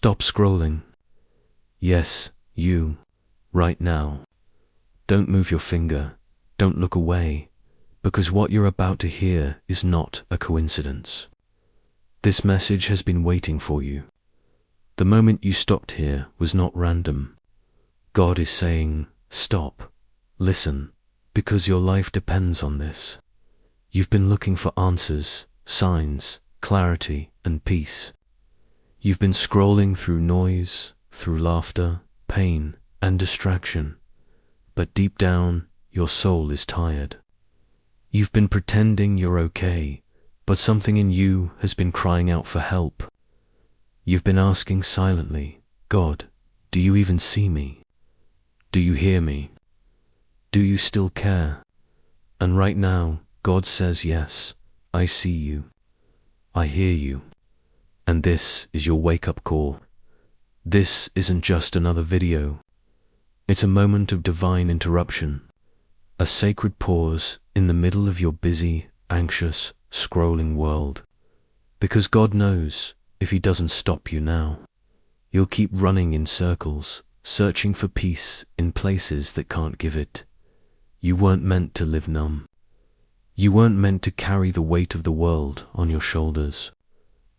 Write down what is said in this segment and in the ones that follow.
Stop scrolling. Yes, you, right now. Don't move your finger, don't look away, because what you're about to hear is not a coincidence. This message has been waiting for you. The moment you stopped here was not random. God is saying, stop, listen, because your life depends on this. You've been looking for answers, signs, clarity, and peace. You've been scrolling through noise, through laughter, pain, and distraction, but deep down, your soul is tired. You've been pretending you're okay, but something in you has been crying out for help. You've been asking silently, God, do you even see me? Do you hear me? Do you still care? And right now, God says, yes, I see you. I hear you. And this is your wake-up call. This isn't just another video. It's a moment of divine interruption, a sacred pause in the middle of your busy, anxious, scrolling world. Because God knows, if He doesn't stop you now, you'll keep running in circles, searching for peace in places that can't give it. You weren't meant to live numb. You weren't meant to carry the weight of the world on your shoulders.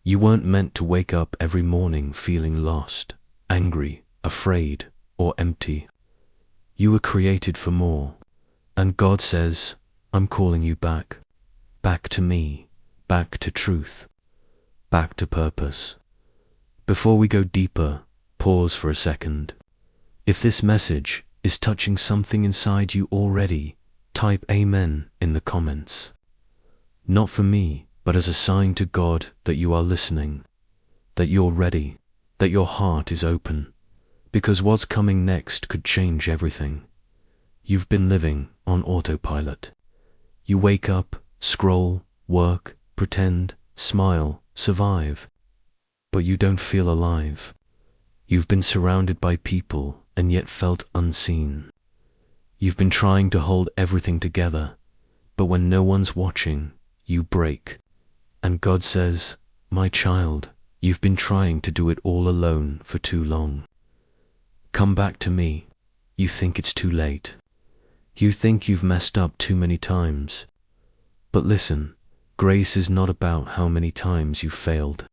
You weren't meant to wake up every morning feeling lost, angry, afraid, or empty. You were created for more. And God says, I'm calling you back. Back to me. Back to truth. Back to purpose. Before we go deeper, pause for a second. If this message is touching something inside you already, type Amen in the comments. Not for me, but as a sign to God that you are listening, that you're ready, that your heart is open, because what's coming next could change everything. You've been living on autopilot. You wake up, scroll, work, pretend, smile, survive, but you don't feel alive. You've been surrounded by people and yet felt unseen. You've been trying to hold everything together, but when no one's watching, you break. And God says, my child, you've been trying to do it all alone for too long. Come back to me. You think it's too late. You think you've messed up too many times. But listen, grace is not about how many times you've failed.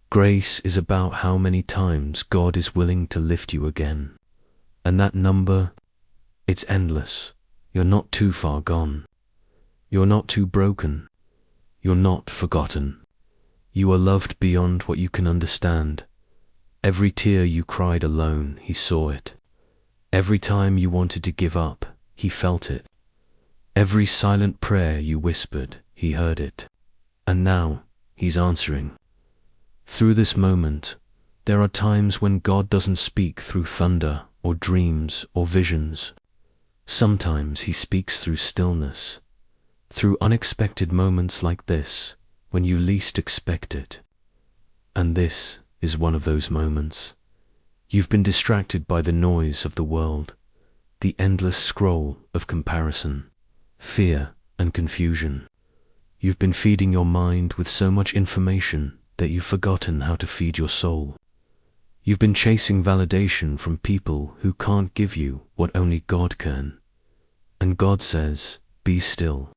Grace is about how many times God is willing to lift you again. And that number, it's endless. You're not too far gone. You're not too broken. You're not forgotten. You are loved beyond what you can understand. Every tear you cried alone, He saw it. Every time you wanted to give up, He felt it. Every silent prayer you whispered, He heard it. And now, He's answering. Through this moment, there are times when God doesn't speak through thunder or dreams or visions. Sometimes He speaks through stillness, through unexpected moments like this, when you least expect it. And this is one of those moments. You've been distracted by the noise of the world, the endless scroll of comparison, fear, and confusion. You've been feeding your mind with so much information that you've forgotten how to feed your soul. You've been chasing validation from people who can't give you what only God can. And God says, be still.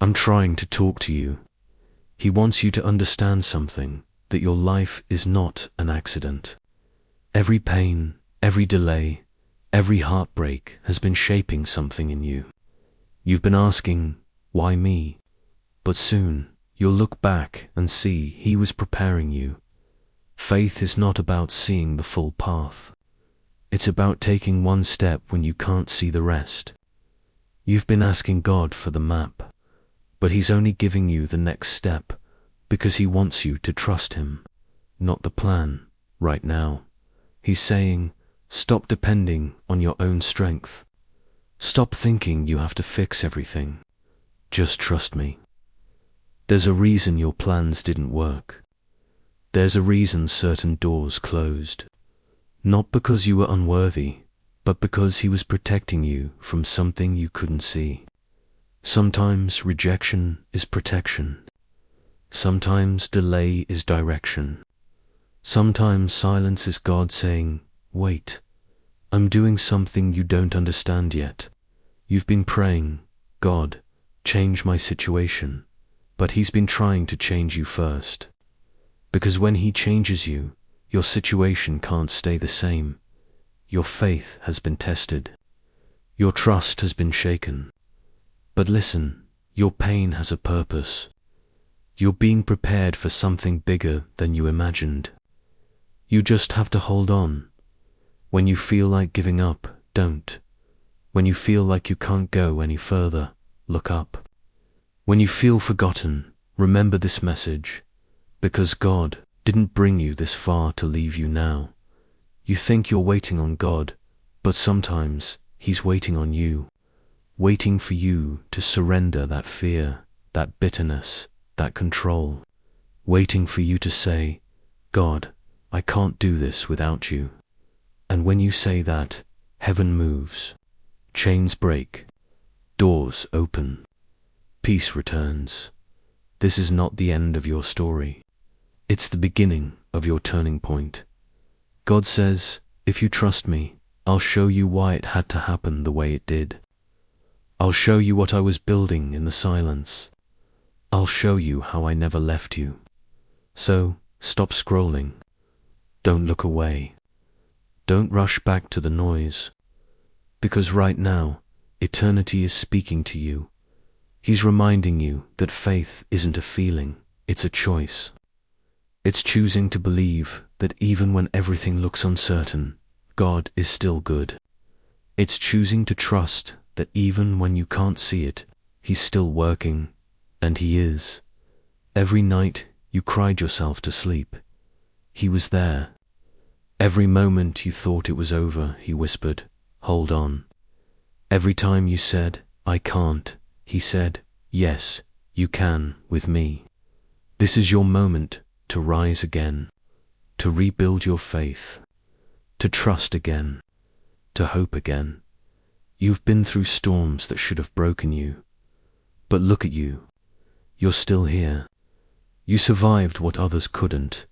I'm trying to talk to you. He wants you to understand something, that your life is not an accident. Every pain, every delay, every heartbreak has been shaping something in you. You've been asking, why me? But soon, you'll look back and see He was preparing you. Faith is not about seeing the full path. It's about taking one step when you can't see the rest. You've been asking God for the map, but He's only giving you the next step because He wants you to trust Him, not the plan, right now. He's saying, stop depending on your own strength. Stop thinking you have to fix everything. Just trust me. There's a reason your plans didn't work. There's a reason certain doors closed. Not because you were unworthy, but because He was protecting you from something you couldn't see. Sometimes rejection is protection. Sometimes delay is direction. Sometimes silence is God saying, wait, I'm doing something you don't understand yet. You've been praying, God, change my situation, but He's been trying to change you first. Because when He changes you, your situation can't stay the same. Your faith has been tested. Your trust has been shaken. But listen, your pain has a purpose. You're being prepared for something bigger than you imagined. You just have to hold on. When you feel like giving up, don't. When you feel like you can't go any further, look up. When you feel forgotten, remember this message. Because God didn't bring you this far to leave you now. You think you're waiting on God, but sometimes He's waiting on you. Waiting for you to surrender that fear, that bitterness, that control. Waiting for you to say, God, I can't do this without you. And when you say that, heaven moves. Chains break. Doors open. Peace returns. This is not the end of your story. It's the beginning of your turning point. God says, if you trust me, I'll show you why it had to happen the way it did. I'll show you what I was building in the silence. I'll show you how I never left you. So, stop scrolling. Don't look away. Don't rush back to the noise. Because right now, eternity is speaking to you. He's reminding you that faith isn't a feeling, it's a choice. It's choosing to believe that even when everything looks uncertain, God is still good. It's choosing to trust that even when you can't see it, He's still working, and He is. Every night you cried yourself to sleep, He was there. Every moment you thought it was over, He whispered, hold on. Every time you said, I can't, He said, yes, you can with me. This is your moment to rise again, to rebuild your faith, to trust again, to hope again. You've been through storms that should have broken you, but look at you. You're still here. You survived what others couldn't,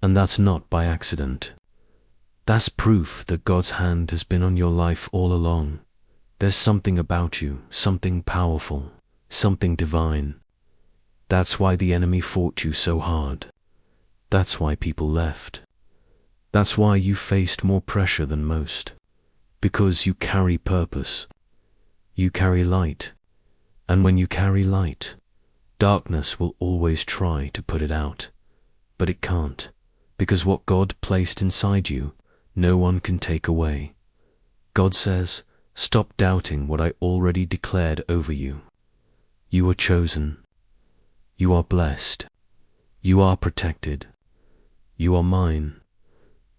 and that's not by accident. That's proof that God's hand has been on your life all along. There's something about you, something powerful, something divine. That's why the enemy fought you so hard. That's why people left. That's why you faced more pressure than most. Because you carry purpose. You carry light. And when you carry light, darkness will always try to put it out. But it can't. Because what God placed inside you, no one can take away. God says, stop doubting what I already declared over you. You are chosen. You are blessed. You are protected. You are mine.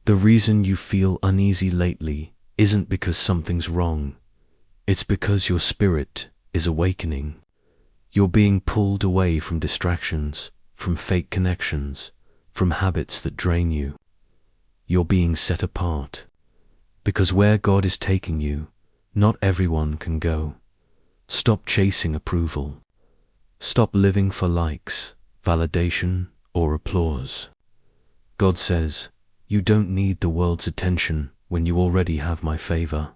The reason you feel uneasy lately isn't because something's wrong. It's because your spirit is awakening. You're being pulled away from distractions, from fake connections, from habits that drain you. You're being set apart. Because where God is taking you, not everyone can go. Stop chasing approval. Stop living for likes, validation, or applause. God says, you don't need the world's attention when you already have my favor.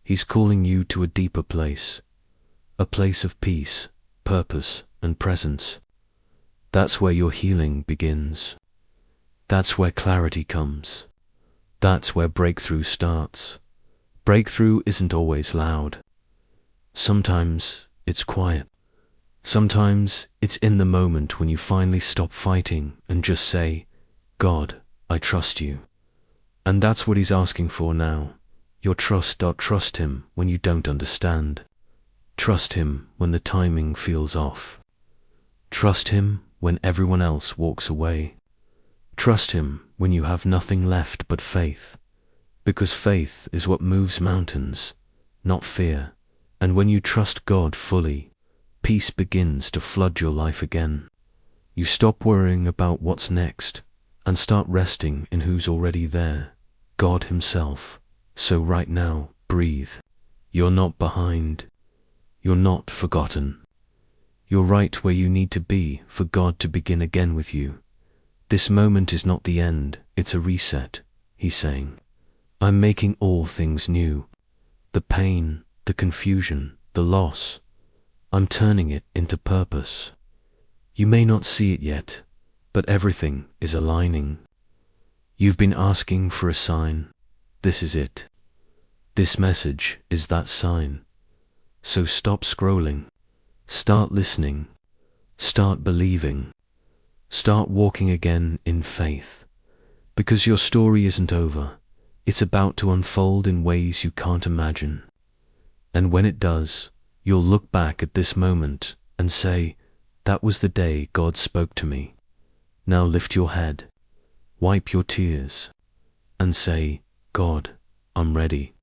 He's calling you to a deeper place, a place of peace, purpose, and presence. That's where your healing begins. That's where clarity comes. That's where breakthrough starts. Breakthrough isn't always loud. Sometimes it's quiet. Sometimes it's in the moment when you finally stop fighting and just say, God, I trust you. And that's what He's asking for now. Your trust. Trust Him when you don't understand. Trust Him when the timing feels off. Trust Him when everyone else walks away. Trust Him when you have nothing left but faith. Because faith is what moves mountains, not fear. And when you trust God fully, peace begins to flood your life again. You stop worrying about what's next and start resting in who's already there, God Himself. So right now, breathe. You're not behind. You're not forgotten. You're right where you need to be for God to begin again with you. This moment is not the end, it's a reset, he's saying. I'm making all things new. The pain, the confusion, the loss, I'm turning it into purpose. You may not see it yet, but everything is aligning. You've been asking for a sign. This is it. This message is that sign. So stop scrolling. Start listening. Start believing. Start walking again in faith. Because your story isn't over. It's about to unfold in ways you can't imagine. And when it does, you'll look back at this moment and say, that was the day God spoke to me. Now lift your head, wipe your tears, and say, God, I'm ready.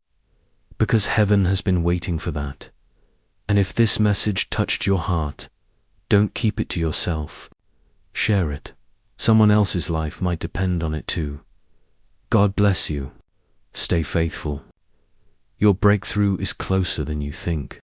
Because heaven has been waiting for that. And if this message touched your heart, don't keep it to yourself. Share it. Someone else's life might depend on it too. God bless you. Stay faithful. Your breakthrough is closer than you think.